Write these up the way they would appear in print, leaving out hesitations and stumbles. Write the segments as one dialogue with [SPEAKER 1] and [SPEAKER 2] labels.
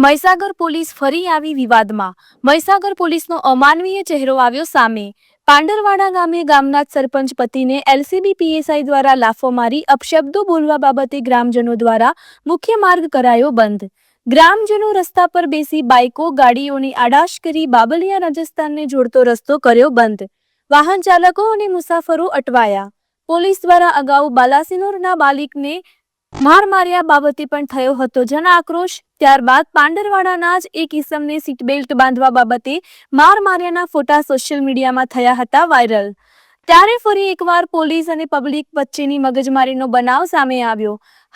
[SPEAKER 1] Mahisagar police ફરી આવી વિવાદમાં। મહીસાગર પોલીસનો અમાનવીય ચહેરો આવ્યો સામે। પાંડરવાડા ગામે ગામના સરપંચ પતિને એલસીબી પીએસઆઈ દ્વારા લાફો મારી અપશબ્દો બોલવા બાબતે ગ્રામજનો દ્વારા મુખ્ય માર્ગ કરાયો બંધ। ગ્રામજનો રસ્તા પર બેસી બાઇકો ગાડીઓની આડાશ કરી બાબલિયા રાજસ્થાનને જોડતો રસ્તો કર્યો બંધ। વાહન ચાલકો અને મુસાફરો અટવાયા। પોલીસ દ્વારા અગાઉ બાલાસિનોરના બાલિકને માર માર્યા બાબતે પણ થયો હતો જન આક્રોશ। ત્યારબાદ પાંડરવાડાના જ એક ઇસમને સીટ બેલ્ટ બાંધવા બાબતે માર માર્યાના ફોટા સોશિયલ મીડિયામાં થયા હતા વાયરલ। ત્યારે ફરી એકવાર પોલીસ અને પબ્લિક વચ્ચેની મગજમારીનો બનાવ સામે આવ્યો।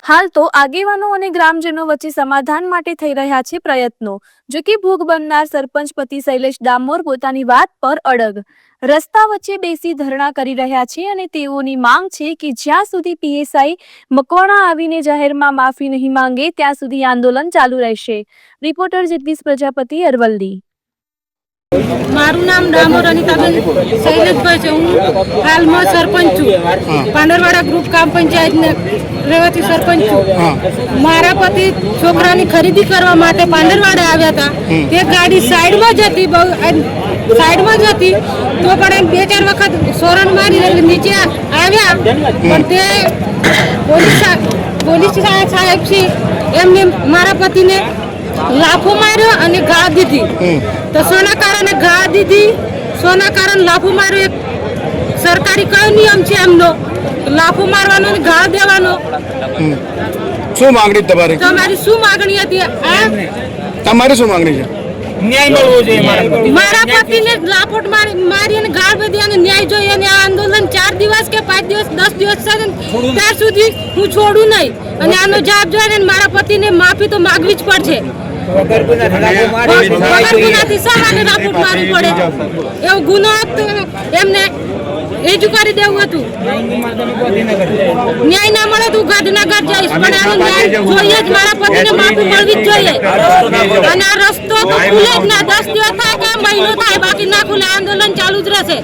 [SPEAKER 1] હાલ તો આગેવાનો અને ગ્રામજનો વચ્ચે સમાધાન માટે થઈ રહ્યા છે પ્રયત્નો। જો કે ભોગ બનનાર સરપંચ પતિ શૈલેષ ડામોર પોતાની વાત પર અડગ। રસ્તા વચ્ચે બેસી ધરણા કરી રહ્યા છે અને તેઓની માંગ છે કે જ્યાં સુધી પીએસઆઈ મકવાણા આવીને જાહેરમાં માફી નહીં માંગે ત્યાં સુધી આંદોલન ચાલુ રહેશે। રિપોર્ટર જગદીશ પ્રજાપતિ, અરવલ્લી।
[SPEAKER 2] મારું નામ ડામોર અનિતાબેન શૈલેષભાઈ છે। હું હાલમાં સરપંચ છું, પાંડરવાડા ગ્રુપ ગ્રામ પંચાયતને રહેવાથી સરપંચ છું। મારા પતિ છોકરાની ખરીદી કરવા માટે પાંડરવાડા આવ્યા હતા। તે ગાડી સાઈડમાં જ હતી તો પણ બે ચાર વખત સોરણ મારી નીચે આવ્યા, પણ તે પોલીસ સાહેબ છે એમને મારા પતિને લાફો માર્યો અને ઘા દીધી। તો સોના કારણે ઘા દીધી, સોના કારણે લાફો માર્યો। એક સરકારી કયો નિયમ છે એમનો, લાફો મારવાનો અને ઘા દેવાનો।
[SPEAKER 3] શું માંગણી તમારી?
[SPEAKER 2] તમારી શું માંગણી હતી?
[SPEAKER 3] તમારી શું માંગણી છે?
[SPEAKER 4] ન્યાય મળવો જોઈએ।
[SPEAKER 2] મારા પતિને લાફોટ મારી અને ગાળ બધી અને ન્યાય જોઈએ અને આ આંદોલન 4 દિવસ કે 5 દિવસ 10 દિવસ છે ત્યાં સુધી હું છોડું નહીં અને આનો જવાબ જોઈએ અને મારા પતિને માફી તો માંગવી જ પડશે। વગર ગુનાથી શા માટે લાફોટ મારવું પડે? એવો ગુનો તો એમને રજૂ કરી દેવું હતું। ન્યાય ના મળે તો ગાંધીનગર જઈશ, પણ આનો ન્યાય જોઈએ જ। મારા પતિને માફી મળવી જ જોઈએ અને આ રસ્તો તો ખુલે જ ના। 10 દિવસ થાય કે મહિનો થાય, બાકી ના ખુલે, આંદોલન ચાલુ જ રહેશે।